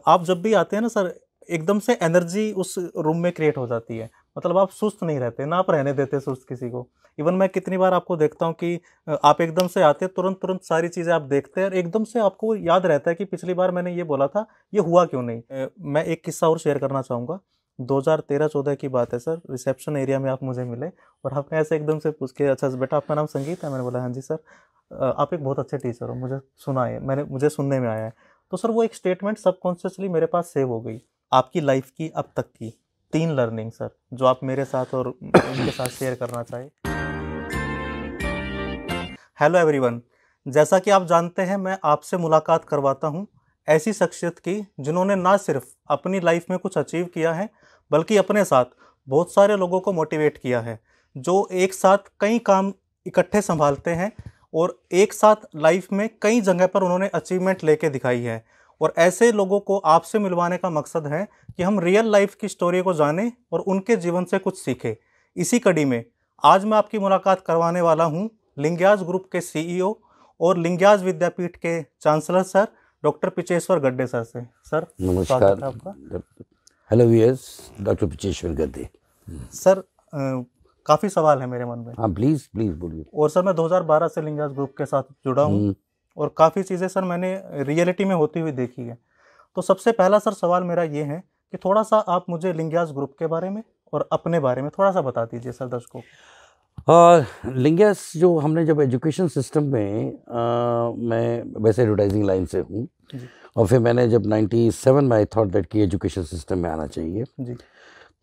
आप जब भी आते हैं ना सर, एकदम से एनर्जी उस रूम में क्रिएट हो जाती है। मतलब आप सुस्त नहीं रहते ना, आप रहने देते सुस्त किसी को। इवन मैं कितनी बार आपको देखता हूँ कि आप एकदम से आते हैं, तुरंत तुरंत सारी चीज़ें आप देखते हैं और एकदम से आपको याद रहता है कि पिछली बार मैंने ये बोला था, ये हुआ क्यों नहीं। मैं एक किस्सा और शेयर करना चाहूँगा। 2013-14 की बात है सर, रिसेप्शन एरिया में आप मुझे मिले और आपने ऐसे एकदम से पूछ के, अच्छा बेटा आपका नाम संगीत है? मैंने बोला हाँ जी सर। आप एक बहुत अच्छे टीचर हो, मुझे सुना है, मुझे सुनने में आया है। तो सर वो एक स्टेटमेंट सबकॉन्शियसली मेरे पास सेव हो गई। आपकी लाइफ की अब तक की 3 लर्निंग सर, जो आप मेरे साथ और उनके साथ शेयर करना चाहें। हेलो एवरीवन, जैसा कि आप जानते हैं मैं आपसे मुलाकात करवाता हूं ऐसी शख्सियत की जिन्होंने ना सिर्फ अपनी लाइफ में कुछ अचीव किया है, बल्कि अपने साथ बहुत सारे लोगों को मोटिवेट किया है, जो एक साथ कई काम इकट्ठे संभालते हैं और एक साथ लाइफ में कई जगह पर उन्होंने अचीवमेंट लेके दिखाई है। और ऐसे लोगों को आपसे मिलवाने का मकसद है कि हम रियल लाइफ की स्टोरी को जानें और उनके जीवन से कुछ सीखें। इसी कड़ी में आज मैं आपकी मुलाकात करवाने वाला हूं लिंग्याज ग्रुप के सीईओ और लिंग्याज विद्यापीठ के चांसलर सर डॉक्टर पिचेश्वर गड्डे सर से। सर नमस्कार। स्वागत है आपका। हेलो वियर्स, डॉक्टर पिचेश्वर गड्डे। सर काफ़ी सवाल है मेरे मन में। हाँ प्लीज़ प्लीज़ बोलिए। और सर मैं 2012 से लिंग्याज ग्रुप के साथ जुड़ा हूँ और काफ़ी चीज़ें सर मैंने रियलिटी में होती हुई देखी है। तो सबसे पहला सर सवाल मेरा ये है कि थोड़ा सा आप मुझे लिंग्याज ग्रुप के बारे में और अपने बारे में थोड़ा सा बता दीजिए सर दर्शकों को। और लिंग्यास जो हमने जब एजुकेशन सिस्टम में मैं वैसे एडवर्टाइजिंग लाइन से हूँ और फिर मैंने जब 97 में आई थॉट दैट कि एजुकेशन सिस्टम में आना चाहिए जी।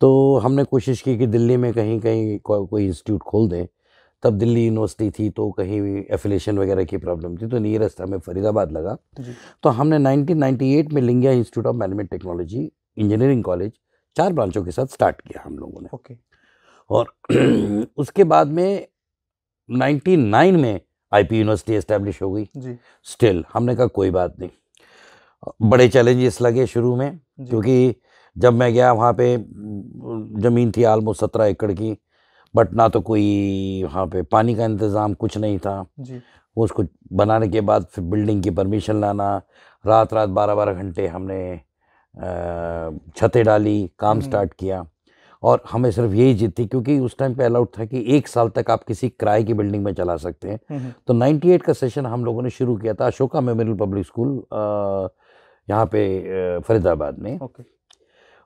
तो हमने कोशिश की कि दिल्ली में कहीं कहीं कोई इंस्टीट्यूट खोल दें। तब दिल्ली यूनिवर्सिटी थी तो कहीं भी एफिलेशन वगैरह की प्रॉब्लम थी, तो नियरेस्ट हमें फरीदाबाद लगा जी। तो हमने 1998 में Lingaya's institute of management technology engineering college 4 ब्रांचों के साथ स्टार्ट किया हम लोगों ने। ओके। और उसके बाद में 99 में आईपी यूनिवर्सिटी एस्टेब्लिश हो गई जी। स्टिल हमने कहा कोई बात नहीं, बड़े चैलेंजेस लगे शुरू में क्योंकि जब मैं गया वहाँ पे ज़मीन थी ऑलमोस्ट 17 एकड़ की, बट ना तो कोई वहाँ पे पानी का इंतज़ाम कुछ नहीं था जी। उसको बनाने के बाद फिर बिल्डिंग की परमिशन लाना, रात 12-12 घंटे हमने छतें डाली, काम स्टार्ट किया। और हमें सिर्फ यही जिद थी क्योंकि उस टाइम पे अलाउड था कि 1 साल तक आप किसी किराए की बिल्डिंग में चला सकते हैं। तो 98 का सेशन हम लोगों ने शुरू किया था अशोका मेमोरियल पब्लिक स्कूल यहाँ पे फरीदाबाद में।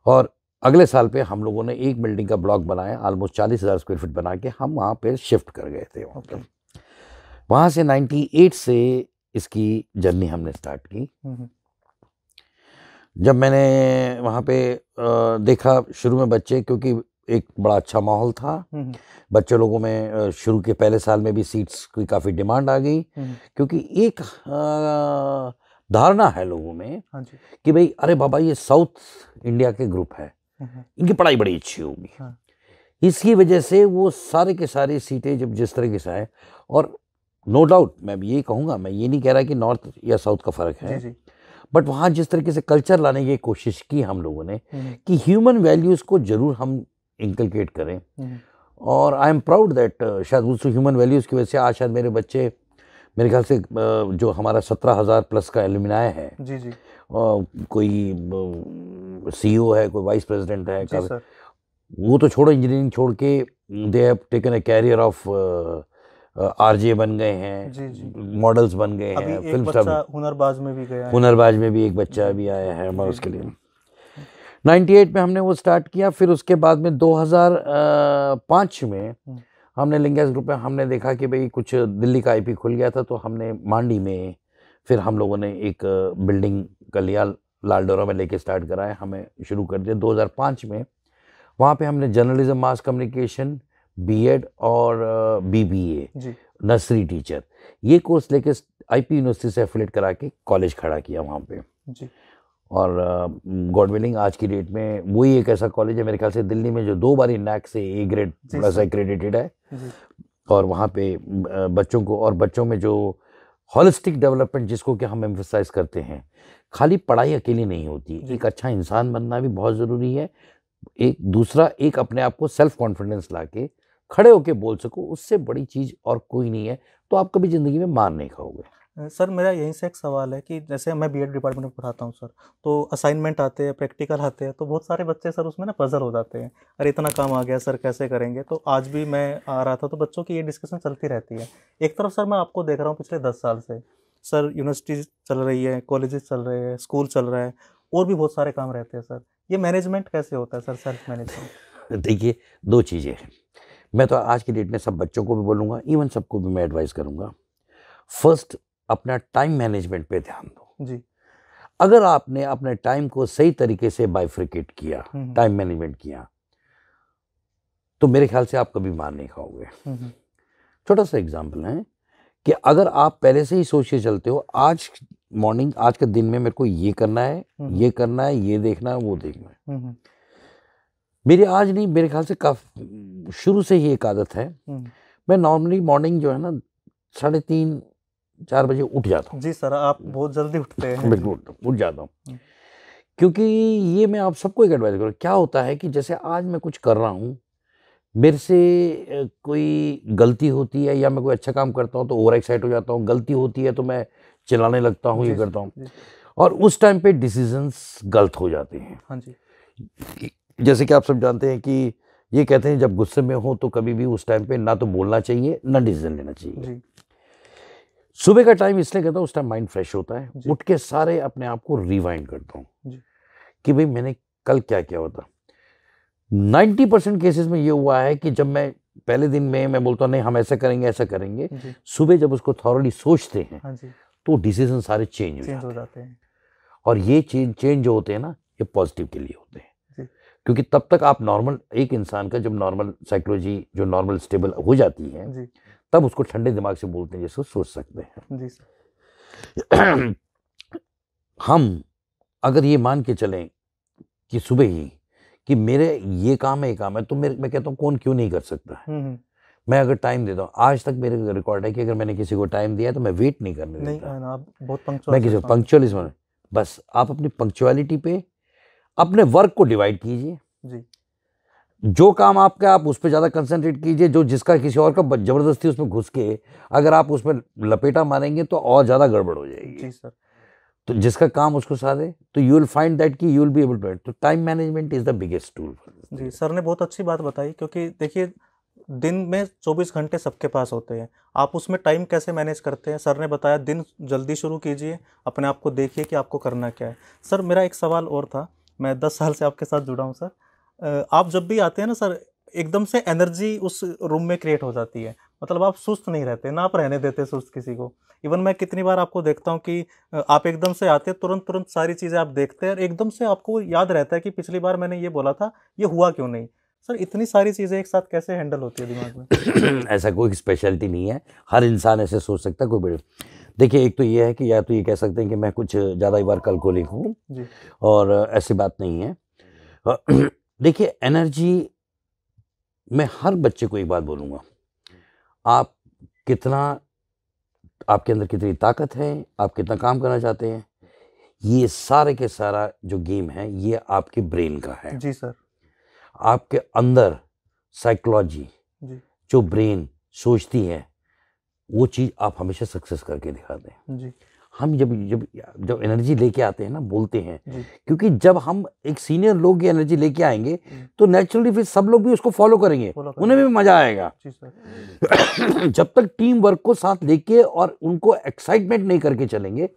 और अगले साल पे हम लोगों ने एक बिल्डिंग का ब्लॉक बनाया, ऑलमोस्ट 40,000 स्क्वायर फीट बना के हम वहाँ पे शिफ्ट कर गए थे। वहाँ से 98 से इसकी जर्नी हमने स्टार्ट की। जब मैंने वहाँ पे देखा शुरू में बच्चे, क्योंकि एक बड़ा अच्छा माहौल था, बच्चे लोगों में शुरू के पहले साल में भी सीट्स की काफ़ी डिमांड आ गई क्योंकि एक धारणा है लोगों में कि भाई अरे बाबा ये साउथ इंडिया के ग्रुप है, इनकी पढ़ाई बड़ी अच्छी होगी। इसकी वजह से वो सारे के सारी सीटें जब जिस तरीके से आए, और नो डाउट मैं ये कहूँगा, मैं ये नहीं कह रहा कि नॉर्थ या साउथ का फ़र्क है, बट वहाँ जिस तरीके से कल्चर लाने की कोशिश की हम लोगों ने कि ह्यूमन वैल्यूज़ को ज़रूर हम इंकलकेट करें। और आई एम प्राउड दैट शायद उस ह्यूमन वैल्यूज़ की वजह से आज शायद मेरे बच्चे, मेरे ख्याल से जो हमारा 17,000 प्लस का एलुमनाई है जी जी, कोई सीईओ है, कोई वाइस प्रेसिडेंट है, वो तो छोड़ो, इंजीनियरिंग छोड़ के they have taken a carrier of RJ बन गए हैं, मॉडल्स बन गए हैं, फिल्म स्टार, हुनरबाज में भी गया है, हुनरबाज में भी एक बच्चा भी आया है हमारा उसके लिए। 98 में हमने वो स्टार्ट किया। फिर उसके बाद में 2005 में हमने लिंग्यास ग्रुप में हमने देखा कि भाई कुछ दिल्ली का आईपी खुल गया था, तो हमने मांडी में फिर हम लोगों ने एक बिल्डिंग का लिया, लालडोरा में लेके स्टार्ट कराया, हमें शुरू कर दिया 2005 में। वहाँ पे हमने जर्नलिज्म, मास कम्युनिकेशन, बीएड और बीबीए, नर्सरी टीचर, ये कोर्स लेके आईपी यूनिवर्सिटी से एफिलेट करा के कॉलेज खड़ा किया वहाँ पे जी। और गॉड विलिंग आज की डेट में वही एक ऐसा कॉलेज है मेरे ख्याल से दिल्ली में जो 2 बार नैक से ए ग्रेड प्लस एक्रेडिटेड है जी। और वहाँ पे बच्चों को, और बच्चों में जो हॉलिस्टिक डेवलपमेंट जिसको कि हम एम्फसाइज करते हैं, खाली पढ़ाई अकेली नहीं होती, एक अच्छा इंसान बनना भी बहुत ज़रूरी है। एक दूसरा, एक अपने आप को सेल्फ कॉन्फिडेंस लाके खड़े होके बोल सको, उससे बड़ी चीज़ और कोई नहीं है, तो आप कभी ज़िंदगी में मार नहीं खाओगे। सर मेरा यहीं से एक सवाल है कि जैसे मैं बीएड डिपार्टमेंट में पढ़ाता हूँ सर, तो असाइनमेंट आते हैं, प्रैक्टिकल आते हैं, तो बहुत सारे बच्चे सर उसमें ना पजल हो जाते हैं, अरे इतना काम आ गया सर कैसे करेंगे। तो आज भी मैं आ रहा था तो बच्चों की ये डिस्कशन चलती रहती है। एक तरफ सर मैं आपको देख रहा हूँ पिछले 10 साल से सर यूनिवर्सिटी चल रही है, कॉलेजेस चल रहे हैं, स्कूल चल रहा है, और भी बहुत सारे काम रहते हैं सर। ये मैनेजमेंट कैसे होता है सर, सेल्फ मैनेजमेंट? देखिए, दो चीज़ें हैं। मैं तो आज की डेट में सब बच्चों को भी बोलूँगा, इवन सबको भी मैं एडवाइस करूँगा, फर्स्ट अपना टाइम मैनेजमेंट पे ध्यान दो जी। अगर आपने अपने टाइम को सही तरीके से बाइफ्रिकेट किया, टाइम मैनेजमेंट किया, तो मेरे ख्याल से आप कभी मार नहीं खाओगे। छोटा सा एग्जाम्पल है कि अगर आप पहले से ही सोच के चलते हो आज मॉर्निंग, आज के दिन में मेरे को ये करना है, ये करना है, ये देखना है, वो देखना है। मेरी आज नहीं, मेरे ख्याल से काफी शुरू से ही एक आदत है, मैं नॉर्मली मॉर्निंग जो है ना 3:30-4 बजे उठ जाता हूँ। जी सर, आप बहुत जल्दी उठते हैं। बिल्कुल उठ जाता हूँ, क्योंकि ये मैं आप सबको एक एडवाइस करूँ। क्या होता है कि जैसे आज मैं कुछ कर रहा हूँ, मेरे से कोई गलती होती है या मैं कोई अच्छा काम करता हूँ तो ओवर एक्साइट हो जाता हूँ, गलती होती है तो मैं चिल्लाने लगता हूँ, ये करता हूँ, और उस टाइम पे डिसीजंस गलत हो जाते हैं। हाँ जी। जैसे कि आप सब जानते हैं कि ये कहते हैं जब गुस्से में हो तो कभी भी उस टाइम पे ना तो बोलना चाहिए ना डिसीजन लेना चाहिए। सुबह का टाइम इसलिए कहता हूँ, उस टाइम माइंड फ्रेश होता है, उठ के सारे अपने आप को रिवाइंड करता हूँ कि भाई मैंने कल क्या किया होता। 90% केसेस में ये हुआ है कि जब मैं पहले दिन में मैं बोलता हूँ नहीं हम ऐसा करेंगे ऐसा करेंगे, सुबह जब उसको थॉरली सोचते हैं तो डिसीजन सारे चेंज हो जाते हैं। और ये चेंज जो होते हैं ना, ये पॉजिटिव के लिए होते हैं, क्योंकि तब तक आप नॉर्मल, एक इंसान का जब नॉर्मल साइकोलॉजी जो नॉर्मल स्टेबल हो जाती है तब उसको ठंडे दिमाग से बोलते हैं, जिसको सोच सकते हैं। जी सर। हम अगर ये मान के चलें कि सुबह ही कि मेरे ये काम है, ये काम है, तो मैं कहता हूँ कौन क्यों नहीं कर सकता है। मैं अगर टाइम देता हूँ, आज तक मेरे रिकॉर्ड है कि अगर मैंने किसी को टाइम दिया है तो मैं वेट नहीं करने देता। आप बहुत पंक्चुअल, मैं किसी पंक्चुअलिज्म, बस आप अपनी पंक्चुअलिटी पे अपने वर्क को डिवाइड कीजिए जी। जो काम आपका आप उस पर ज़्यादा कंसंट्रेट कीजिए, जो जिसका किसी और का जबरदस्ती उसमें घुस के अगर आप उसमें लपेटा मारेंगे तो और ज़्यादा गड़बड़ हो जाएगी। जी सर। तो जिसका काम उसको साथ है तो यू विल फाइंड दैट कि you will be able to. तो time management is the biggest tool. जी सर ने बहुत अच्छी बात बताई, क्योंकि देखिए दिन में 24 घंटे सबके पास होते हैं, आप उसमें टाइम कैसे मैनेज करते हैं। सर ने बताया दिन जल्दी शुरू कीजिए, अपने आप को देखिए कि आपको करना क्या है। सर मेरा एक सवाल और था, मैं 10 साल से आपके साथ जुड़ा हूँ सर, आप जब भी आते हैं ना सर, एकदम से एनर्जी उस रूम में क्रिएट हो जाती है, मतलब आप सुस्त नहीं रहते, ना आप रहने देते सुस्त किसी को। इवन मैं कितनी बार आपको देखता हूँ कि आप एकदम से आते हैं, तुरंत सारी चीज़ें आप देखते हैं और एकदम से आपको याद रहता है कि पिछली बार मैंने ये बोला था, ये हुआ क्यों नहीं। सर इतनी सारी चीज़ें एक साथ कैसे हैंडल होती है दिमाग में? ऐसा कोई स्पेशलिटी नहीं है, हर इंसान ऐसे सोच सकता है, कोई बड़े। देखिए एक तो ये है कि या तो ये कह सकते हैं कि मैं कुछ ज़्यादा ही बार अल्कोहलिक हूँ, और ऐसी बात नहीं है। देखिए एनर्जी, मैं हर बच्चे को एक बात बोलूँगा, आप कितना, आपके अंदर कितनी ताकत है, आप कितना काम करना चाहते हैं, ये सारे के सारा जो गेम है ये आपके ब्रेन का है। जी सर। आपके अंदर साइकोलॉजी, जो ब्रेन सोचती है वो चीज़ आप हमेशा सक्सेस करके दिखाते हैं। जी। हम जब एनर्जी लेके आते हैं ना, बोलते हैं, क्योंकि जब हम एक सीनियर लोग की एनर्जी लेके आएंगे तो नेचुरली फिर सब लोग भी उसको फॉलो करेंगे, उन्हें भी मजा आएगा। जब तक टीम वर्क को साथ लेके और उनको एक्साइटमेंट नहीं करके चलेंगे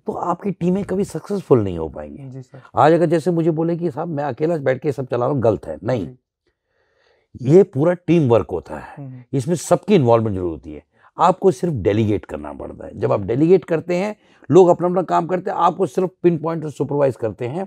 तो आपकी टीमें कभी सक्सेसफुल नहीं हो पाएंगी। आज अगर जैसे मुझे बोले कि साहब मैं अकेला बैठ के सब चला रहा हूँ, गलत है। नहीं, ये पूरा टीम वर्क होता है, इसमें सबकी इन्वॉल्वमेंट जरूर होती है। आपको सिर्फ डेलीगेट करना पड़ता है। जब आप डेलीगेट करते हैं, लोग अपना अपना काम करते हैं, आपको सिर्फ पिन पॉइंट और सुपरवाइज करते हैं।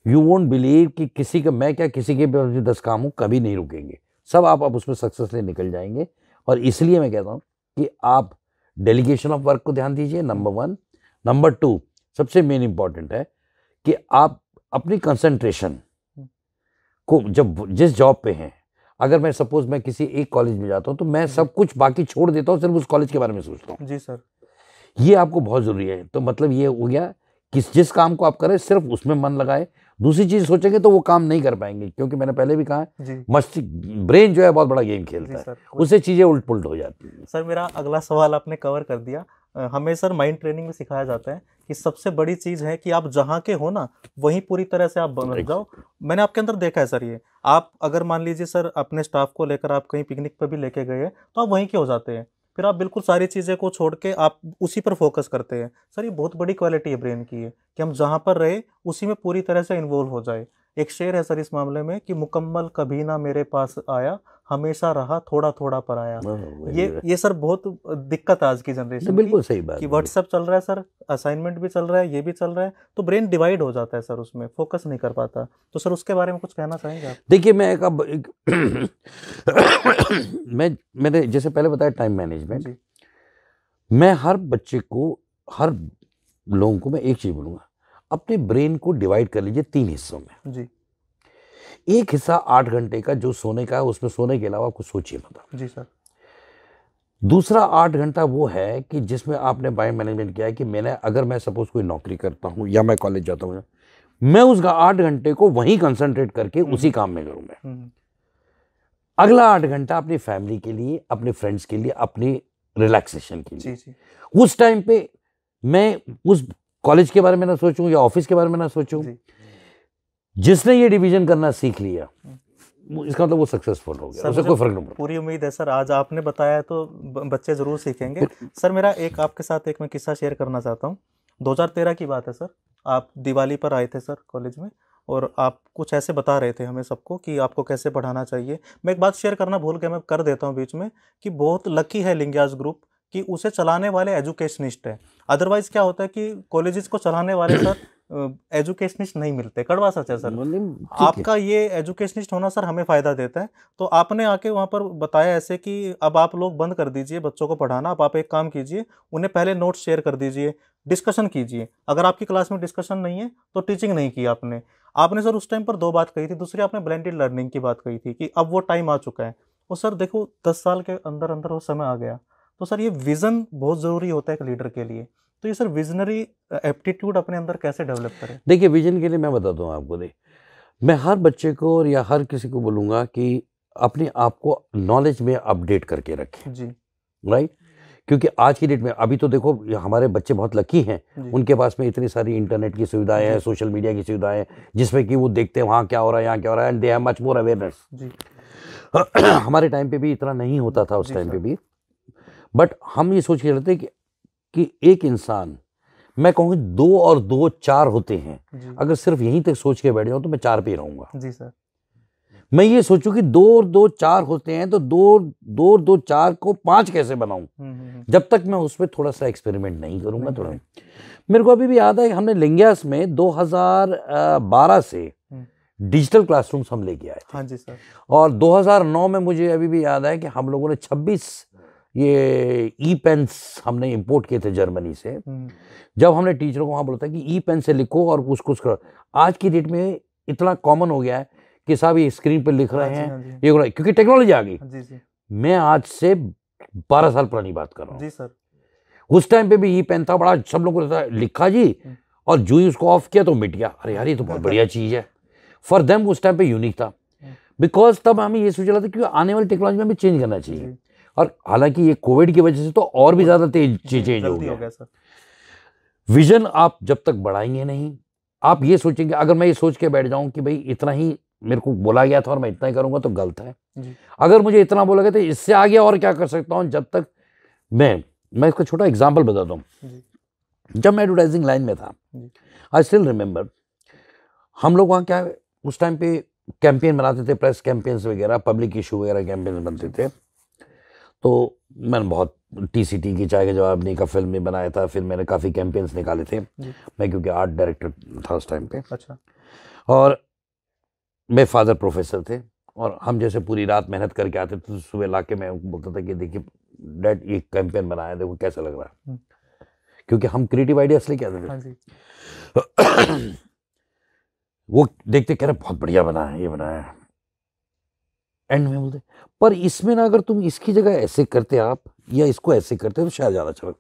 यू वोंट बिलीव कि किसी का मैं क्या, किसी के 10 काम हो, कभी नहीं रुकेंगे, सब आप उसमें सक्सेसफुली निकल जाएंगे। और इसलिए मैं कहता हूँ कि आप डेलीगेशन ऑफ वर्क को ध्यान दीजिए, नंबर 1। नंबर 2 सबसे मेन इंपॉर्टेंट है कि आप अपनी कंसंट्रेशन को, जब जिस जॉब पे हैं, अगर मैं सपोज मैं किसी एक कॉलेज में जाता हूँ तो मैं सब कुछ बाकी छोड़ देता हूँ, सिर्फ उस कॉलेज के बारे में सोचता हूँ। जी सर। ये आपको बहुत जरूरी है। तो मतलब ये हो गया कि जिस काम को आप करें सिर्फ उसमें मन लगाए, दूसरी चीज सोचेंगे तो वो काम नहीं कर पाएंगे, क्योंकि मैंने पहले भी कहा है मस्तिष्क, ब्रेन जो है बहुत बड़ा गेम खेलता है, उससे चीजें उलट पुलट हो जाती है। सर मेरा अगला सवाल आपने कवर कर दिया। हमें सर माइंड ट्रेनिंग में सिखाया जाता है कि सबसे बड़ी चीज़ है कि आप जहाँ के हो ना वहीं पूरी तरह से आप बन जाओ। मैंने आपके अंदर देखा है सर, ये आप अगर मान लीजिए सर अपने स्टाफ को लेकर आप कहीं पिकनिक पर भी लेके गए हैं तो आप वहीं के हो जाते हैं, फिर आप बिल्कुल सारी चीज़ें को छोड़ के आप उसी पर फोकस करते हैं। सर ये बहुत बड़ी क्वालिटी है ब्रेन की है कि हम जहाँ पर रहे उसी में पूरी तरह से इन्वॉल्व हो जाए। एक शेर है सर इस मामले में कि मुकम्मल कभी ना मेरे पास आया, हमेशा रहा थोड़ा थोड़ा पर आया। ये सर बहुत दिक्कत है आज की जनरेशन बिल्कुल सही बात कि व्हाट्सएप चल रहा है सर, असाइनमेंट भी चल रहा है, ये भी चल रहा है, तो ब्रेन डिवाइड हो जाता है सर, उसमें फोकस नहीं कर पाता। तो सर उसके बारे में कुछ कहना चाहेंगे आप? देखिए मैं मैंने जैसे पहले बताया टाइम मैनेजमेंट, मैं हर बच्चे को, हर लोगों को मैं एक चीज बोलूंगा, अपने ब्रेन को डिवाइड कर लीजिए 3 हिस्सों में जी। एक हिस्सा 8 घंटे का जो सोने का है, उसमें सोने के अलावा कुछ सोचिए मत जी सर। दूसरा 8 घंटा वो है कि जिसमें आपने माइंड मैनेजमेंट किया है कि अगर मैं सपोज कोई नौकरी करता हूँ या मैं कॉलेज जाता हूँ, मैं उसका 8 घंटे को वहीं कंसंट्रेट करके उसी काम में करूंगा। अगला 8 घंटा अपनी फैमिली के लिए, अपने फ्रेंड्स के लिए, अपनी रिलैक्सेशन के लिए जी। उस टाइम पे मैं उस कॉलेज के बारे में ना सोचूं या ऑफिस के बारे में ना सोचूं। जिसने ये डिवीजन करना सीख लिया इसका मतलब वो सक्सेसफुल हो गया, उससे कोई फर्क नहीं पड़ता। पूरी उम्मीद है सर, आज आपने बताया तो बच्चे जरूर सीखेंगे। सर मेरा एक आपके साथ एक मैं किस्सा शेयर करना चाहता हूँ। 2013 की बात है सर, आप दिवाली पर आए थे सर कॉलेज में और आप कुछ ऐसे बता रहे थे हमें सबको कि आपको कैसे पढ़ाना चाहिए। मैं एक बात शेयर करना भूल गया, मैं कर देता हूँ बीच में, कि बहुत लकी है लिंग्याज ग्रुप कि उसे चलाने वाले एजुकेशनिस्ट है। अदरवाइज क्या होता है कि कॉलेजेस को चलाने वाले सर एजुकेशनिस्ट नहीं मिलते। कड़वा सच है सर, आपका ये एजुकेशनिस्ट होना सर हमें फ़ायदा देता है। तो आपने आके वहाँ पर बताया ऐसे कि अब आप लोग बंद कर दीजिए बच्चों को पढ़ाना, अब आप एक काम कीजिए, उन्हें पहले नोट्स शेयर कर दीजिए, डिस्कशन कीजिए। अगर आपकी क्लास में डिस्कशन नहीं है तो टीचिंग नहीं की आपने सर उस टाइम पर 2 बात कही थी। दूसरी आपने ब्लेंडेड लर्निंग की बात कही थी कि अब वो टाइम आ चुका है। और सर देखो 10 साल के अंदर अंदर वो समय आ गया। तो सर ये विज़न बहुत ज़रूरी होता है एक लीडर के लिए। तो ये सर विजनरी एप्टीट्यूड अपने अंदर कैसे डेवलप करें? देखिए विजन के लिए मैं बताता हूँ आपको, मैं हर बच्चे को और या हर किसी को बोलूँगा कि अपने आप को नॉलेज में अपडेट करके रखें जी, राइट। क्योंकि आज की डेट में अभी तो देखो हमारे बच्चे बहुत लकी हैं, उनके पास में इतनी सारी इंटरनेट की सुविधाएं हैं, सोशल मीडिया की सुविधाएं हैं, जिसमें कि वो देखते हैं वहाँ क्या हो रहा है, यहाँ क्या हो रहा है, and they have much more awareness. हमारे टाइम पे भी इतना नहीं होता था उस टाइम पे भी, बट हम ये सोच के रहते कि एक इंसान, मैं कहूँगी 2 और 2 4 होते हैं। अगर सिर्फ यहीं तक सोच के बैठे हो तो मैं 4 पे ही रहूंगा जी सर। मैं ये सोचूं कि 2 और 2 4 होते हैं तो 2 और 2 4 को 5 कैसे बनाऊं, जब तक मैं उस पर थोड़ा सा एक्सपेरिमेंट नहीं करूंगा। थोड़ा मेरे को अभी भी याद है, हमने लिंग्यास में 2012 से डिजिटल क्लासरूम्स हम लेके आए थे। हाँ जी सर। और 2009 में मुझे अभी भी याद है कि हम लोगों ने 26 ये ई पेन्स हमने इंपोर्ट किए थे जर्मनी से। जब हमने टीचरों को वहाँ बोला था कि ई पेन से लिखो और उसको करो। आज की डेट में इतना कॉमन हो गया है कि साहब ये स्क्रीन पर लिख रहे हैं, ये हो रहा है क्योंकि टेक्नोलॉजी आ गई। मैं आज से 12 साल पुरानी बात कर रहा हूँ जी सर। उस टाइम पे भी ई पेन था, बड़ा सब लोगों ने लिखा जी, और जो ही उसको ऑफ किया तो मिट गया। अरे यार ये तो बहुत बढ़िया चीज है। फॉर देम उस टाइम पे यूनिक था, बिकॉज तब हमें ये सोचा था कि आने वाली टेक्नोलॉजी में हमें चेंज करना चाहिए। और हालांकि ये कोविड की वजह से तो और भी ज्यादा तेज चेंज हो गया सर। विजन आप जब तक बढ़ाएंगे नहीं, आप ये सोचेंगे, अगर मैं ये सोच के बैठ जाऊं कि भाई इतना ही मेरे को बोला गया था और मैं इतना ही करूंगा तो गलत है। अगर मुझे इतना बोला गया तो इससे आगे और क्या कर सकता हूं, जब तक मैं इसका छोटा एग्जांपल बताता हूं। जब मैं एडवर्टाइजिंग लाइन में था, आई स्टिल रिमेंबर, हम लोग वहाँ क्या उस टाइम पे कैंपेन बनाते थे, प्रेस कैंपेन्स वगैरह, पब्लिक इशू वगैरह कैंपेन बनते थे। तो मैंने बहुत टीसीटी की चाय का जवाब नहीं का फिल्म में बनाया था, फिर मैंने काफ़ी कैंपेन्स निकाले थे मैं, क्योंकि आर्ट डायरेक्टर था उस टाइम पे। अच्छा। और मेरे फादर प्रोफेसर थे और हम जैसे पूरी रात मेहनत करके आते थे, तो सुबह ला के मैं बोलता था कि देखिए डैड ये कैंपेन बनाया, देखो कैसा लग रहा है, क्योंकि हम क्रिएटिव आइडियाज लेके आते थे। वो देखते कह रहे बहुत बढ़िया बना है, ये बनाया है। एंड में बोलते पर इसमें ना अगर तुम इसकी जगह ऐसे करते आप या इसको ऐसे करते तो शायद ज्यादा अच्छा।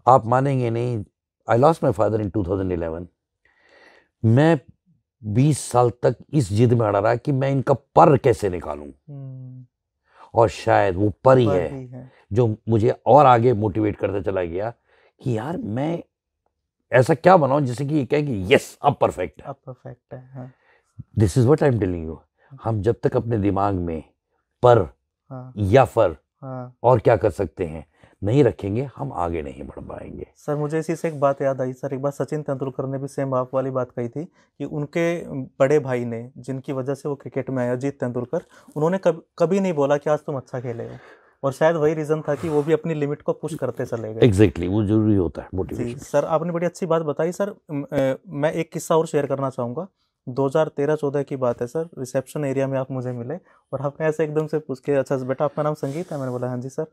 आप मानेंगे नहीं, I lost my father in 2011। मैं 20 साल तक इस जिद में अड़ा रहा कि मैं इनका पर कैसे निकालूं, और शायद वो पर ही है जो मुझे और आगे मोटिवेट करता चला गया कि यार मैं ऐसा क्या बनाऊं जिससे कि ये कहे कि यस अब परफेक्ट है, अब परफेक्ट है। This is what I am telling you. हम जब तक अपने दिमाग में पर या फर और क्या कर सकते हैं नहीं रखेंगे, हम आगे नहीं बढ़ पाएंगे। सर मुझे इसी से एक बात याद आई सर, एक बार सचिन तेंदुलकर ने भी सेम आप वाली बात कही थी कि उनके बड़े भाई ने, जिनकी वजह से वो क्रिकेट में आया, अजीत तेंदुलकर, उन्होंने कभी नहीं बोला कि आज तुम अच्छा खेले हो, और शायद वही रीज़न था कि वो भी अपनी लिमिट को पुश करते चले गए। एग्जैक्टली, वो जरूरी होता है मोटिवेशन। जी सर, आपने बड़ी अच्छी बात बताई सर। मैं एक किस्सा और शेयर करना चाहूँगा। 2013-14 की बात है सर, रिसेप्शन एरिया में आप मुझे मिले और आपने ऐसे एकदम से पूछ के, अच्छा बेटा आपका नाम संगीत है? मैंने बोला हाँ जी सर।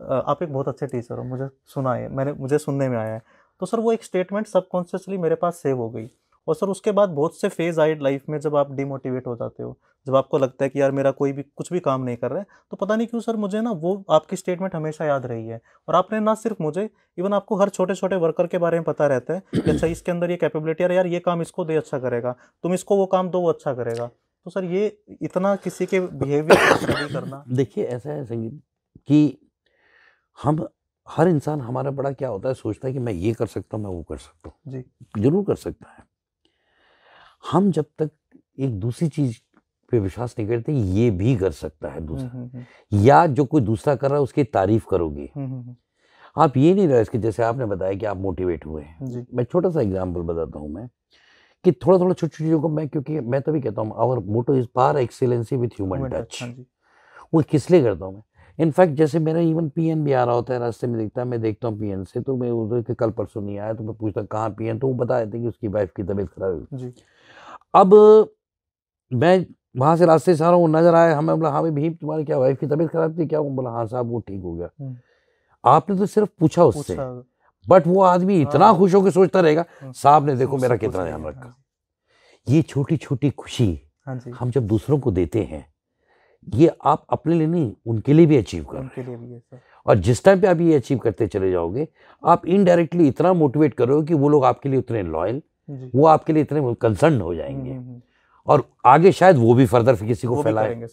आप एक बहुत अच्छे टीचर हो, मुझे सुनने में आया है। तो सर वो एक स्टेटमेंट सबकॉन्शियसली मेरे पास सेव हो गई। और सर उसके बाद बहुत से फेज आए लाइफ में जब आप डिमोटिवेट हो जाते हो, जब आपको लगता है कि यार मेरा कोई भी कुछ भी काम नहीं कर रहा है, तो पता नहीं क्यों सर मुझे ना वो आपकी स्टेटमेंट हमेशा याद रही है। और आपने ना सिर्फ मुझे, इवन आपको हर छोटे छोटे वर्कर के बारे में पता रहता है कि अच्छा इसके अंदर ये कैपेबिलिटी है, यार ये काम इसको दे अच्छा करेगा, तुम इसको वो काम दो वो अच्छा करेगा। तो सर ये इतना किसी के बिहेवियर स्टडी करना। देखिए ऐसा है संगीत कि हम हर इंसान, हमारा बड़ा क्या होता है, सोचता है कि मैं ये कर सकता हूँ, मैं वो कर सकता हूँ। जी जरूर कर सकता है। हम जब तक एक दूसरी चीज पे विश्वास नहीं करते, ये भी कर सकता है दूसरा, या जो कोई दूसरा कर रहा है उसकी तारीफ करोगे, आप ये नहीं रहे कि जैसे आपने बताया कि आप मोटिवेट हुए हैं। मैं छोटा सा एग्जांपल बताता हूँ मैं, कि थोड़ा थोड़ा छोटी चीजों को मैं, क्योंकि मैं तभी कहता हूँ our motto is power excellency with human touch. वो किस लिए करता हूँ मैं? इनफैक्ट जैसे मेरा इवन पीएन भी आ रहा होता है, रास्ते में दिखता है, मैं देखता हूँ पीएन से, तो मैं उधर के कल परसों नहीं आया, तो मैं पूछता कहाँ पीएन, तो वो बता देते कि उसकी वाइफ की तबीयत खराब है। अब मैं वहां से रास्ते से आ रहा हूँ, नजर आया, हमें बोला हाँ भाई भीम तुम्हारी क्या वाइफ की तबीयत खराब थी क्या? वो बोला हाँ साहब वो ठीक हो गया। आपने तो सिर्फ पूछा उससे, बट वो आदमी इतना खुश होकर सोचता रहेगा साहब ने देखो मेरा कितना ध्यान रखा। ये छोटी छोटी खुशी हम जब दूसरों को देते हैं, ये आप अपने लिए नहीं उनके लिए भी अचीव कर रहे हैं। और जिस टाइम पे आप ये अचीव करते चले जाओगे, आप इनडायरेक्टली इतना मोटिवेट करोगे कि वो लोग आपके लिए उतने लॉयल, वो आपके लिए इतने कंसर्न हो जाएंगे, और आगे शायद वो भी फर्दर किसी को फैलाएंगे।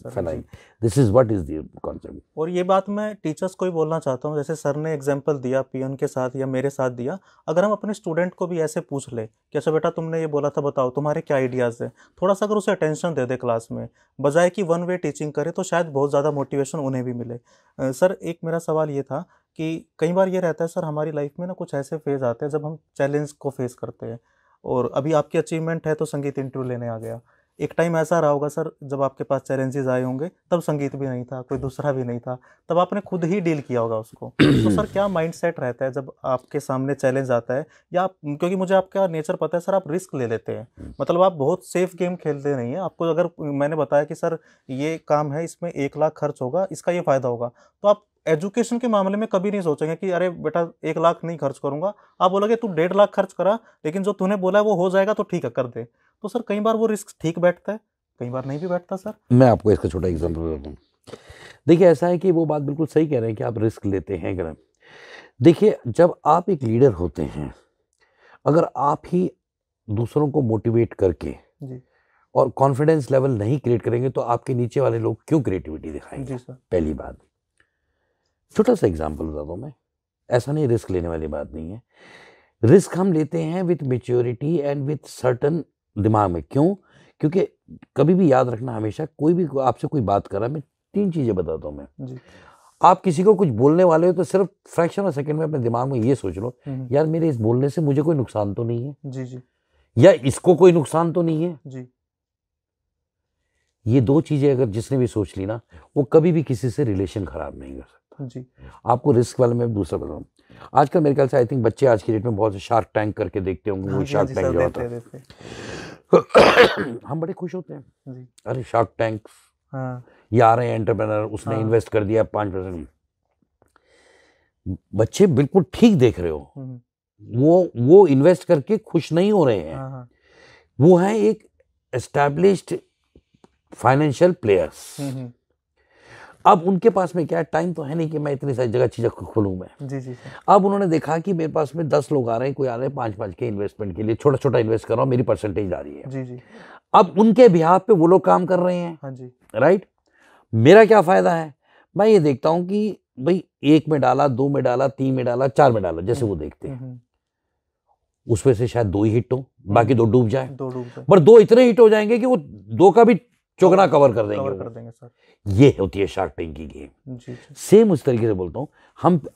This is what is the concept. और ये बात मैं टीचर्स को ही बोलना चाहता हूँ, जैसे सर ने एग्जांपल दिया पीएन के साथ या मेरे साथ दिया, अगर हम अपने स्टूडेंट को भी ऐसे पूछ ले कि अच्छा बेटा तुमने ये बोला था, बताओ तुम्हारे क्या आइडियाज़ है, थोड़ा सा अगर उसे अटेंशन दे दे क्लास में, बजाय कि वन वे टीचिंग करे, तो शायद बहुत ज़्यादा मोटिवेशन उन्हें भी मिले। सर एक मेरा सवाल ये था कि कई बार ये रहता है सर हमारी लाइफ में ना कुछ ऐसे फेज आते हैं जब हम चैलेंज को फेस करते हैं, और अभी आपकी अचीवमेंट है तो संगीत इंटरव्यू लेने आ गया। एक टाइम ऐसा रहा होगा सर जब आपके पास चैलेंजेस आए होंगे, तब संगीत भी नहीं था, कोई दूसरा भी नहीं था, तब आपने खुद ही डील किया होगा उसको। तो सर क्या माइंडसेट रहता है जब आपके सामने चैलेंज आता है, या आप, क्योंकि मुझे आपका नेचर पता है सर, आप रिस्क ले लेते हैं, मतलब आप बहुत सेफ गेम खेलते नहीं हैं। आपको अगर मैंने बताया कि सर ये काम है, इसमें 1 लाख खर्च होगा, इसका ये फ़ायदा होगा, तो आप एजुकेशन के मामले में कभी नहीं सोचेंगे कि अरे बेटा 1 लाख नहीं खर्च करूंगा, आप बोलोगे तू 1.5 लाख खर्च करा, लेकिन जो तूने बोला है वो हो जाएगा तो ठीक है कर दे। तो सर कई बार वो रिस्क ठीक बैठता है, कई बार नहीं भी बैठता सर। मैं आपको इसका छोटा एग्जांपल देता हूँ। देखिए ऐसा है कि वो बात बिल्कुल सही कह रहे हैं कि आप रिस्क लेते हैं कि नहीं। देखिए जब आप एक लीडर होते हैं, अगर आप ही दूसरों को मोटिवेट करके और कॉन्फिडेंस लेवल नहीं क्रिएट करेंगे, तो आपके नीचे वाले लोग क्यों क्रिएटिविटी दिखाएंगे? पहली बात। छोटा सा एग्जाम्पल बताता हूँ मैं, ऐसा नहीं रिस्क लेने वाली बात नहीं है। रिस्क हम लेते हैं with maturity and with certain दिमाग में। क्यों? क्योंकि कभी भी याद रखना, हमेशा कोई भी आपसे कोई बात कर रहा है, मैं 3 चीजें बताता हूँ मैं। आप किसी को कुछ बोलने वाले हो तो सिर्फ फ्रैक्शन ऑफ सेकंड में अपने दिमाग में ये सोच लो, यार मेरे इस बोलने से मुझे कोई नुकसान तो नहीं है, या इसको कोई नुकसान तो नहीं है। ये 2 चीजें अगर जिसने भी सोच ली ना, वो कभी भी किसी से रिलेशन खराब नहीं कर सकता। आपको रिस्क वाले में दूसरा बताऊँ, आजकल मेरे ख्याल से आई थिंक बच्चे आज की डेट में बहुत से शार्क टैंक करके देखते होंगे। वो शार्क टैंक जो होता है हम बड़े खुश होते हैं, अरे शार्क टैंक ये आ रहे हैं, एंटरप्रेन्योर उसने इन्वेस्ट कर दिया 5%। बच्चे बिल्कुल ठीक देख रहे हो, वो इन्वेस्ट करके खुश नहीं हो रहे हैं, वो है एक एस्टैब्लिश्ड फाइनेंशियल प्लेयर्स। अब उनके पास में क्या टाइम तो है नहीं कि मैं इतनी सारी जगह चीजें खोलूं मैं। अब उन्होंने देखा कि मेरे पास में 10 लोग आ रहे हैं, कोई आ रहे हैं 5-5 के इन्वेस्टमेंट के लिए, छोटा छोटा इन्वेस्ट कर रहा हूं, मेरी परसेंटेज आ रही है। अब उनके बिहाफ पे वो लोग काम कर रहे हैं, राइट। मेरा क्या फायदा है? मैं ये देखता हूँ कि भाई 1 में डाला, 2 में डाला, 3 में डाला, 4 में डाला, जैसे वो देखते हैं, उसमें से शायद 2 ही हिट हो, बाकी 2 डूब जाए। पर 2 इतने हिट हो जाएंगे कि वो 2 का भी चौगना कवर कर देंगे सर। ये होती है शार्क टैंक की गेम। सेम उस तरीके से बोलता हूँ,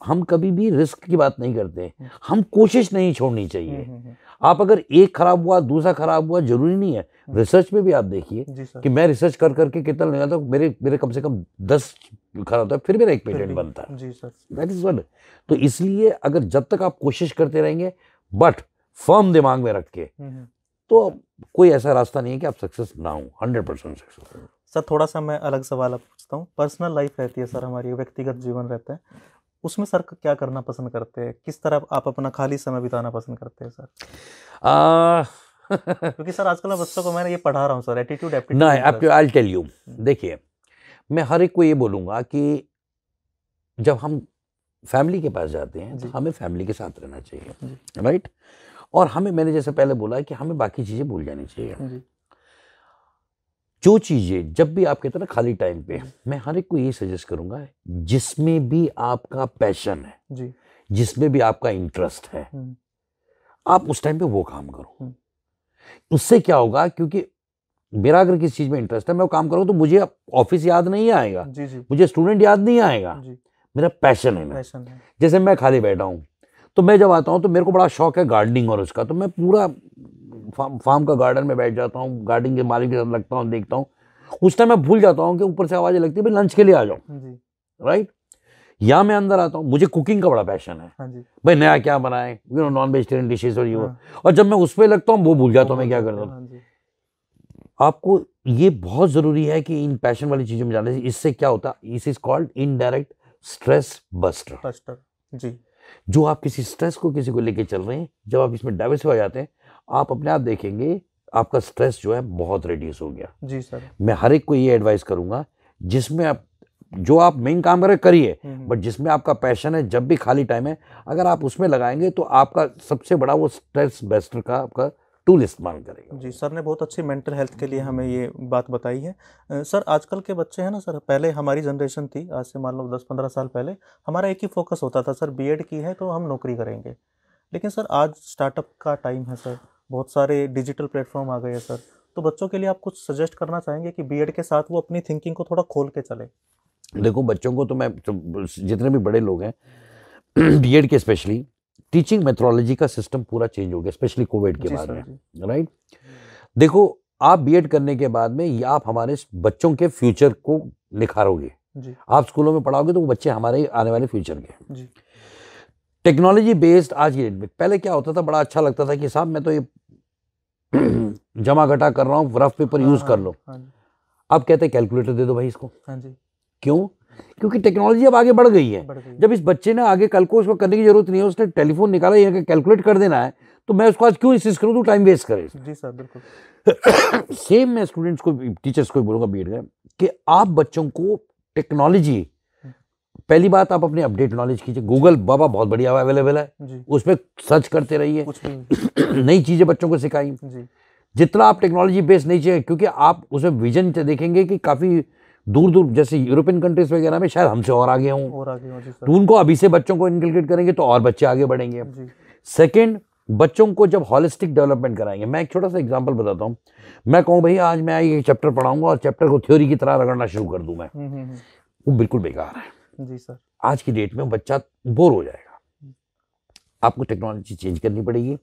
हम कभी भी रिस्क की बात नहीं करते, हम कोशिश नहीं छोड़नी चाहिए। आप अगर एक खराब हुआ, दूसरा खराब हुआ, जरूरी नहीं है। रिसर्च में भी आप देखिए कि मैं रिसर्च कर करके कितना लगा तो मेरे कम से कम 10 खराब होता है, फिर मेरा एक पेटेंट बनता है। That is what. तो इसलिए अगर जब तक आप कोशिश करते रहेंगे बट फर्म दिमाग में रख के, तो कोई ऐसा रास्ता नहीं है कि आप सक्सेस ना हो। 100% सक्सेस। सर थोड़ा सा मैं अलग सवाल पूछता हूँ। पर्सनल लाइफ रहती है सर, हमारी व्यक्तिगत जीवन रहता है, उसमें सर क्या करना पसंद करते हैं? किस तरह आप अपना खाली समय बिताना पसंद करते हैं सर? क्योंकि सर आजकल मैं बच्चों को मैंने ये पढ़ा रहा हूँ सर, एटीट्यूड ना, आई टेल यू, देखिए मैं हर एक को ये बोलूँगा कि जब हम फैमिली के पास जाते हैं तो हमें फैमिली के साथ रहना चाहिए, राइट? और हमें, मैंने जैसे पहले बोला कि हमें बाकी चीज़ें भूल जानी चाहिए। जो चीज़ें जब भी आप कहते हैं ना खाली टाइम पे, मैं हर एक को ये सजेस्ट करूँगा, जिसमें भी आपका पैशन है, जिसमें भी आपका इंटरेस्ट है, आप उस टाइम पे वो काम करो। उससे क्या होगा, क्योंकि मेरा अगर किसी चीज़ में इंटरेस्ट है, मैं वो काम करूँ तो मुझे ऑफिस याद नहीं आएगा, मुझे स्टूडेंट याद नहीं आएगा, मेरा पैशन है ना। जैसे मैं खाली बैठा हूँ तो मैं जब आता हूँ तो मेरे को बड़ा शौक है गार्डनिंग और उसका, तो मैं पूरा फार्म का गार्डन में बैठ जाता हूँ, गार्डनिंग के मालिक के साथ लगता हूँ, देखता हूँ। उस टाइम मैं भूल जाता हूँ कि ऊपर से आवाज़ें लगती है भाई लंच के लिए आ जाओ, राइट? या मैं अंदर आता हूँ, मुझे कुकिंग का बड़ा पैशन है, भाई नया क्या बनाए, नॉन वेजिटेरियन डिशेज और ये वो। और जब मैं उस पर लगता हूँ वो भूल जाता हूँ मैं क्या करता हूँ। आपको ये बहुत जरूरी है कि इन पैशन वाली चीजों में जाने से, इससे क्या होता है, इस is called indirect stress buster. जी, जो आप किसी स्ट्रेस को किसी को लेके चल रहे हैं, जब आप इसमें डाइवर्सिफाई हो जाते हैं, आप अपने आप देखेंगे आपका स्ट्रेस जो है बहुत रिड्यूस हो गया। जी सर। मैं हर एक को ये एडवाइस करूंगा, जिसमें आप जो आप मेन काम कर रहे करिए, बट जिसमें आपका पैशन है, जब भी खाली टाइम है अगर आप उसमें लगाएंगे तो आपका सबसे बड़ा वो स्ट्रेस बस्टर का आपका टूल इस्तेमाल करेगा। जी, सर ने बहुत अच्छी मेंटल हेल्थ के लिए हमें ये बात बताई है। सर आजकल के बच्चे हैं ना सर, पहले हमारी जनरेशन थी, आज से मान लो 10-15 साल पहले हमारा एक ही फोकस होता था सर, बीएड की है तो हम नौकरी करेंगे। लेकिन सर आज स्टार्टअप का टाइम है सर, बहुत सारे डिजिटल प्लेटफॉर्म आ गए हैं सर, तो बच्चों के लिए आप कुछ सजेस्ट करना चाहेंगे कि बीएड के साथ वो अपनी थिंकिंग को थोड़ा खोल के चले? देखो बच्चों को तो मैं, जितने भी बड़े लोग हैं बीएड के स्पेशली, टीचिंग मेथोडोलॉजी का सिस्टम पूरा चेंज हो गया, स्पेशली कोविड के बाद में, राइट? देखो आप बीएड करने के बाद में या आप हमारे बच्चों के फ्यूचर को निखारोगे, आप स्कूलों में पढ़ाओगे तो वो बच्चे हमारे आने वाले फ्यूचर के। टेक्नोलॉजी बेस्ड आज की डेट में, पहले क्या होता था, बड़ा अच्छा लगता था कि साहब मैं तो ये जमा घटा कर रहा हूँ, रफ पेपर यूज कर लो। अब कहते हैं कैलकुलेटर दे दो भाई इसको। क्यों? क्योंकि टेक्नोलॉजी अब आगे बढ़ गई है। जब इस बच्चे ने आगे कल को उसको करने की जरूरत नहीं है, उसने टेलीफोन निकाला, ये कैलकुलेट कर देना है, तो मैं उसको आज क्यों इंसिस्ट करूं, तू टाइम वेस्ट करे। जी सर, बिल्कुल। सेम मैं स्टूडेंट्स को, टीचर्स को बोलूंगा बीएड में, कि आप बच्चों को टेक्नोलॉजी, पहली बात आप अपने अपडेट नॉलेज कीजिए, गूगल बाबा बहुत बढ़िया अवेलेबल है, उसमें सर्च करते रहिए, नई चीजें बच्चों को सिखाई। जितना आप टेक्नोलॉजी बेस्ड नहीं चाहिए, क्योंकि आप उसमें विजन देखेंगे कि काफी दूर दूर, जैसे यूरोपियन कंट्रीज वगैरह में शायद हमसे और आगे हों, तो उनको अभी से बच्चों को इनकलकेट करेंगे तो और बच्चे आगे बढ़ेंगे। सेकंड, बच्चों को जब हॉलिस्टिक डेवलपमेंट कराएंगे, मैं एक छोटा सा एग्जांपल बताता हूं, मैं कहूं भाई आज मैं ये चैप्टर पढ़ाऊंगा और चैप्टर को थ्योरी की तरह रगड़ना शुरू कर दूं मैं, वो बिल्कुल बेकार है। जी सर। आज की डेट में बच्चा बोर हो जाएगा, आपको टेक्नोलॉजी चेंज करनी पड़ेगी।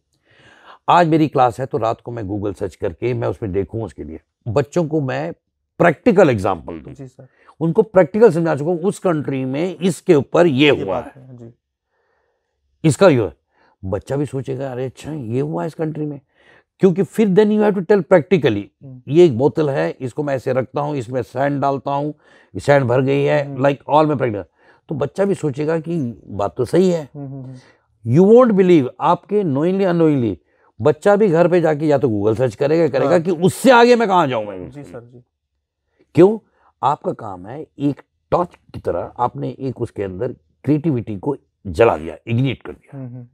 आज मेरी क्लास है तो रात को मैं गूगल सर्च करके मैं उसमें देखूं, उसके लिए बच्चों को मैं प्रैक्टिकल एग्जांपल दूं, जी सर, उनको प्रैक्टिकल समझा चुका हूं, उस कंट्री में इसके ऊपर ये हुआ है, जी, इसका ये, बच्चा भी सोचेगा अरे अच्छा ये हुआ इस कंट्री में, क्योंकि फिर then you have to tell practically, ये एक बोतल है, इसको मैं ऐसे रखता हूं, इसमें सैंड डालता हूं, सैंड भर गई है, लाइक ऑल में प्रैक्टिकल, तो बच्चा भी सोचेगा कि बात तो सही है। यू वोंट बिलीव, आपके नोइंगली अनोइंगली बच्चा भी घर पे जाके या तो गूगल सर्च करेगा कि उससे आगे मैं कहां जाऊंगा। जी सर, जी। क्यों? आपका काम है एक टॉर्च की तरह, आपने एक उसके अंदर क्रिएटिविटी को जला दिया, इग्निट कर दिया।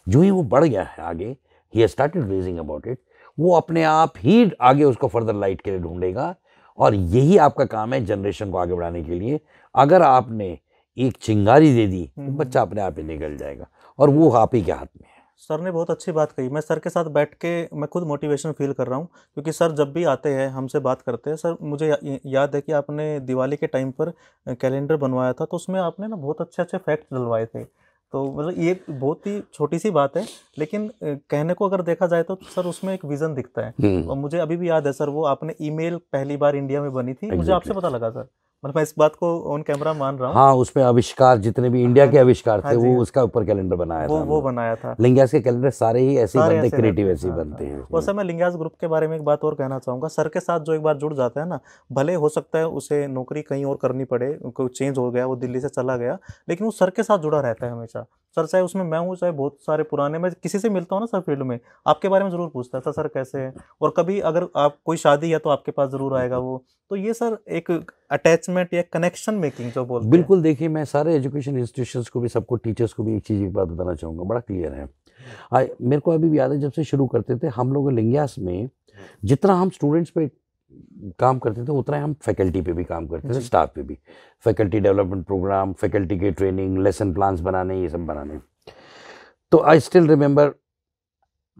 जो ही वो बढ़ गया है आगे, he has started raising about it, वो अपने आप ही आगे उसको फर्दर लाइट के लिए ढूंढेगा और यही आपका काम है जनरेशन को आगे बढ़ाने के लिए। अगर आपने एक चिंगारी दे दी तो बच्चा अपने आप ही निकल जाएगा, और वो आप ही के हाथ में है। सर ने बहुत अच्छी बात कही। मैं सर के साथ बैठ के मैं खुद मोटिवेशन फील कर रहा हूँ, क्योंकि सर जब भी आते हैं हमसे बात करते हैं, सर मुझे याद है कि आपने दिवाली के टाइम पर कैलेंडर बनवाया था, तो उसमें आपने ना बहुत अच्छे अच्छे फैक्ट डलवाए थे। तो मतलब ये बहुत ही छोटी सी बात है, लेकिन कहने को अगर देखा जाए तो सर उसमें एक विजन दिखता है। और मुझे अभी भी याद है सर, वो आपने ईमेल पहली बार इंडिया में बनी थी, मुझे आपसे पता लगा सर। मतलब मैं इस बात को ऑन कैमरा मान रहा हूँ। हाँ, उसमें आविष्कार जितने भी इंडिया के आविष्कार थे वो उसका ऊपर कैलेंडर बनाया था, वो बनाया था। लिंगास के कैलेंडर सारे ही ऐसे ही बनते, क्रिएटिव ऐसे ही बनते हैं। और सर मैं लिंगास ग्रुप के बारे में एक बात और कहना चाहूँगा। सर के साथ जो एक बार जुड़ जाता है ना, भले हो सकता है उसे नौकरी कहीं और करनी पड़े, कोई चेंज हो गया, वो दिल्ली से चला गया, लेकिन वो सर के साथ जुड़ा रहता है हमेशा। सर चाहे उसमें मैं हूँ, चाहे बहुत सारे पुराने, मैं किसी से मिलता हूँ ना सर फील्ड में, आपके बारे में ज़रूर पूछता है सर कैसे है, और कभी अगर आप कोई शादी है तो आपके पास ज़रूर आएगा वो। तो ये सर एक अटैचमेंट या कनेक्शन मेकिंग जो बोलते हैं। बिल्कुल। देखिए, मैं सारे एजुकेशन इंस्टीट्यूशंस को भी, सबको, टीचर्स को भी एक चीज़, एक बात बताना चाहूँगा, बड़ा क्लियर है। मेरे को अभी भी याद है, जब से शुरू करते थे हम लोग लिंगास में, जितना हम स्टूडेंट्स पे काम करते थे उतना हम फैकल्टी पे भी काम करते थे, स्टाफ पे भी। फैकल्टी डेवलपमेंट प्रोग्राम, फैकल्टी के ट्रेनिंग, लेसन प्लान्स बनाने, ये सब बनाने। तो आई स्टिल रिमेंबर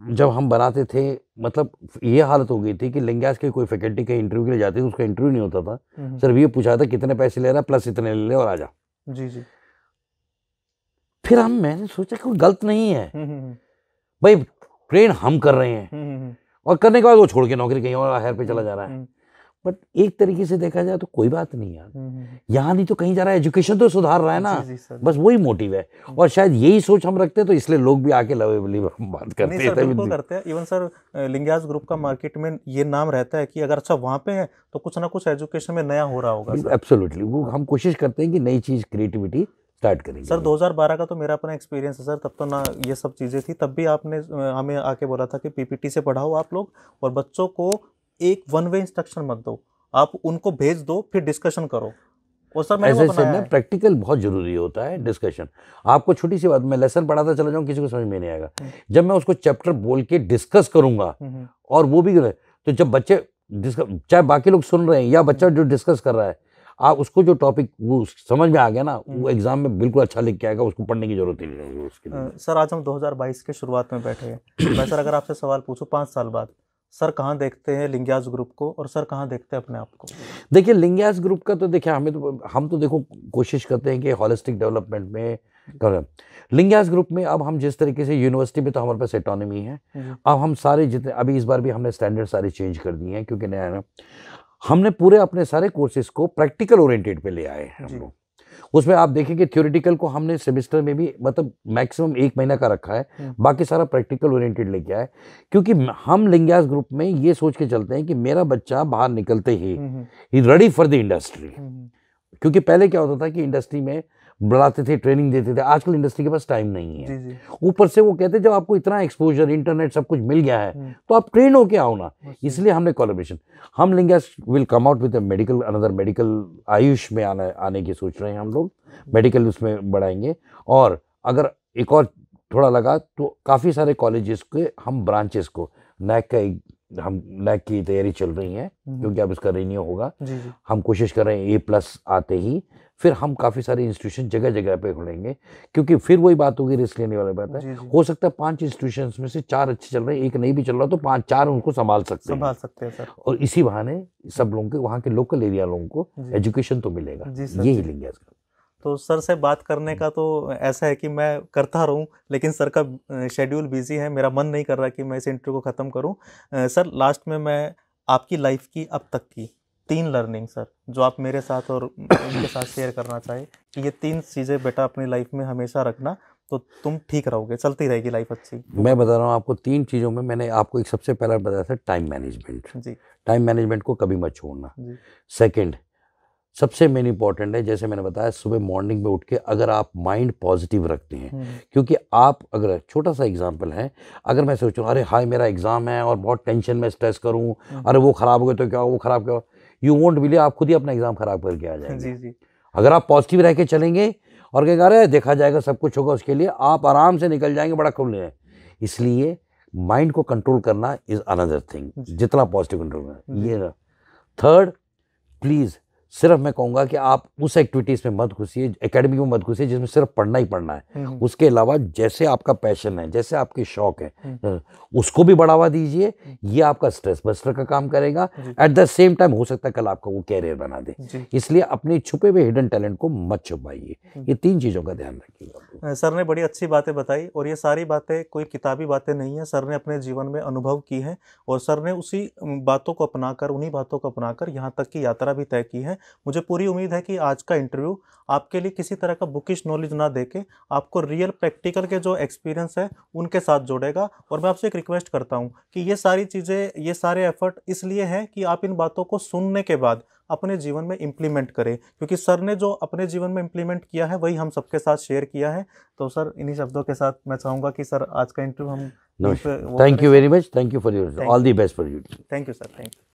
जब हम बनाते थे, मतलब ये हालत हो गई थी कि लिंगास के कोई फैकल्टी के इंटरव्यू के लिए जाते थे, उसका इंटरव्यू नहीं होता था। सिर्फ ये पूछा था कितने पैसे ले रहा है, प्लस इतने ले ले और आ जा। जी जी। फिर मैंने सोचा कोई गलत नहीं है भाई, ट्रेन हम कर रहे हैं, और करने के बाद वो छोड़ के नौकरी कहीं और हायर पे चला जा रहा है। बट एक तरीके से देखा जाए तो कोई बात नहीं यार, यहाँ नहीं तो कहीं जा रहा है, एजुकेशन तो सुधार रहा है ना। बस वही मोटिव है, और शायद यही सोच हम रखते हैं, तो इसलिए लोग भी आके लवेबली बात करते हैं। बिल्कुल करते हैं। इवन सर लिंगास ग्रुप का मार्केट में ये नाम रहता है कि अगर अच्छा वहाँ पे है तो कुछ ना कुछ एजुकेशन में नया हो रहा होगा। एब्सोल्युटली, वो हम कोशिश करते हैं कि नई चीज, क्रिएटिविटी स्टार्ट करेंगे। सर 2012 का तो मेरा अपना एक्सपीरियंस है सर, तब तो ना ये सब चीज़ें थी, तब भी आपने हमें आके बोला था कि पीपीटी से पढ़ाओ आप लोग, और बच्चों को एक वन वे इंस्ट्रक्शन मत दो, आप उनको भेज दो, फिर डिस्कशन करो। और सर मैंने ऐसे ना प्रैक्टिकल बहुत जरूरी होता है, डिस्कशन। आपको छोटी सी बात, मैं लेसन पढ़ाता चला जाऊँ, किसी को समझ में नहीं आएगा। जब मैं उसको चैप्टर बोल के डिस्कस करूंगा, और वो भी, तो जब बच्चे चाहे बाकी लोग सुन रहे हैं या बच्चा जो डिस्कस कर रहा है, आप उसको जो टॉपिक वो समझ में आ गया ना, वो एग्जाम में बिल्कुल अच्छा लिख के आएगा, उसको पढ़ने की जरूरत ही नहीं है उसके लिए। सर आज हम 2022 के शुरुआत में बैठे हैं। मैं सर अगर आपसे सवाल पूछूं 5 साल बाद, सर कहाँ देखते हैं लिंगास ग्रुप को, और सर कहाँ देखते हैं अपने आप को? देखिए, लिंगास ग्रुप का तो देखिए, हम तो देखो कोशिश करते हैं कि हॉलिस्टिक डेवलपमेंट में करें। लिंगास ग्रुप में अब हम जिस तरीके से, यूनिवर्सिटी में तो हमारे पास ऑटोनॉमी है, अब हम सारे जितने, अभी इस बार भी हमने स्टैंडर्ड सारे चेंज कर दिए हैं, क्योंकि नया ना हमने पूरे अपने सारे कोर्सेज को प्रैक्टिकल ओरिएंटेड पे ले आए हैं हम लोग। उसमें आप देखेंगे थ्योरेटिकल को हमने सेमेस्टर में भी, मतलब मैक्सिमम 1 महीना का रखा है, बाकी सारा प्रैक्टिकल ओरिएंटेड लेके आए, क्योंकि हम लिंगास ग्रुप में ये सोच के चलते हैं कि मेरा बच्चा बाहर निकलते ही रेडी फॉर द इंडस्ट्री। क्योंकि पहले क्या होता था कि इंडस्ट्री में बुलाते थे, ट्रेनिंग देते थे, आजकल इंडस्ट्री के पास टाइम नहीं है। ऊपर से वो कहते जब आपको इतना एक्सपोजर, इंटरनेट सब कुछ मिल गया है तो आप ट्रेन होके आओ ना। इसलिए हमने कोलैबोरेशन, हम Lingas will come out with medical, another medical, AYUSH में आने की सोच रहे हैं हम लोग, मेडिकल उसमें बढ़ाएंगे। और अगर एक और थोड़ा लगा तो काफ़ी सारे कॉलेजेस के हम ब्रांचेस को, नैक की तैयारी चल रही है, क्योंकि अब इसका रिन्यू होगा। हम कोशिश कर रहे हैं A+ आते ही फिर हम काफ़ी सारे इंस्टीट्यूशन जगह जगह पे खोलेंगे, क्योंकि फिर वही बात होगी, रिस्क लेने वाली बात है। हो सकता है 5 इंस्टीट्यूशन में से 4 अच्छे चल रहे हैं, एक नहीं भी चल रहा, तो 5-4 उनको संभाल सकते हैं सर। और इसी बहाने सब लोगों के, वहाँ के लोकल एरिया लोगों को एजुकेशन तो मिलेगा। यही लिंगास ग्रुप। तो सर से बात करने का तो ऐसा है कि मैं करता रहूं, लेकिन सर का शेड्यूल बिजी है, मेरा मन नहीं कर रहा कि मैं इस इंटरव्यू को ख़त्म करूं। सर लास्ट में मैं आपकी लाइफ की अब तक की 3 लर्निंग सर, जो आप मेरे साथ और उनके साथ शेयर करना चाहें कि ये 3 चीज़ें बेटा अपनी लाइफ में हमेशा रखना, तो तुम ठीक रहोगे, चलती रहेगी लाइफ अच्छी। मैं बता रहा हूँ आपको 3 चीज़ों में, मैंने आपको एक सबसे पहला बताया था, टाइम मैनेजमेंट। जी, टाइम मैनेजमेंट को कभी मत छोड़ना। सेकेंड, सबसे मेन इंपॉर्टेंट है, जैसे मैंने बताया, सुबह मॉर्निंग में उठ के अगर आप माइंड पॉजिटिव रखते हैं, क्योंकि आप, अगर छोटा सा एग्जांपल है, अगर मैं सोचूं अरे हाय मेरा एग्जाम है और बहुत टेंशन में, स्ट्रेस करूं, अरे वो खराब हो गया तो क्या, वो खराब क्या, यू वोंट बिलीव, आप खुद ही अपना एग्जाम खराब करके आ जाएंगे। अगर आप पॉजिटिव रह के चलेंगे और क्या, अरे देखा जाएगा, सब कुछ होगा, उसके लिए आप आराम से निकल जाएंगे, बड़ा खुल है। इसलिए माइंड को कंट्रोल करना इज अनदर थिंग, जितना पॉजिटिव कंट्रोल करना। ये थर्ड, प्लीज़ सिर्फ मैं कहूँगा कि आप उस एक्टिविटीज़ में मत घुसिए, एकेडमी में मत घुसिए जिसमें सिर्फ पढ़ना ही पढ़ना है। उसके अलावा जैसे आपका पैशन है, जैसे आपके शौक है, उसको भी बढ़ावा दीजिए। ये आपका स्ट्रेस बस्टर का काम करेगा। एट द सेम टाइम हो सकता है कल आपका वो कैरियर बना दे। इसलिए अपने छुपे हुए हिडन टैलेंट को मत छुपाइए। ये 3 चीज़ों का ध्यान रखिएगा। सर ने बड़ी अच्छी बातें बताई और ये सारी बातें कोई किताबी बातें नहीं है, सर ने अपने जीवन में अनुभव की है और सर ने उसी बातों को अपनाकर, उन्हीं बातों को अपनाकर यहाँ तक की यात्रा भी तय की है। मुझे पूरी उम्मीद है कि आज का इंटरव्यू आपके लिए किसी तरह का बुकिश नॉलेज ना देके आपको रियल प्रैक्टिकल के जो एक्सपीरियंस है उनके साथ जोड़ेगा। और मैं आपसे एक रिक्वेस्ट करता हूँ कि ये सारी चीज़ें, ये सारे एफर्ट इसलिए हैं कि आप इन बातों को सुनने के बाद अपने जीवन में इम्प्लीमेंट करें, क्योंकि सर ने जो अपने जीवन में इम्प्लीमेंट किया है वही हम सबके साथ शेयर किया है। तो सर इन्हीं शब्दों के साथ मैं चाहूँगा कि सर आज का इंटरव्यू हम thank you very much, thank you for your all the best for you. Thank you sir, thank you.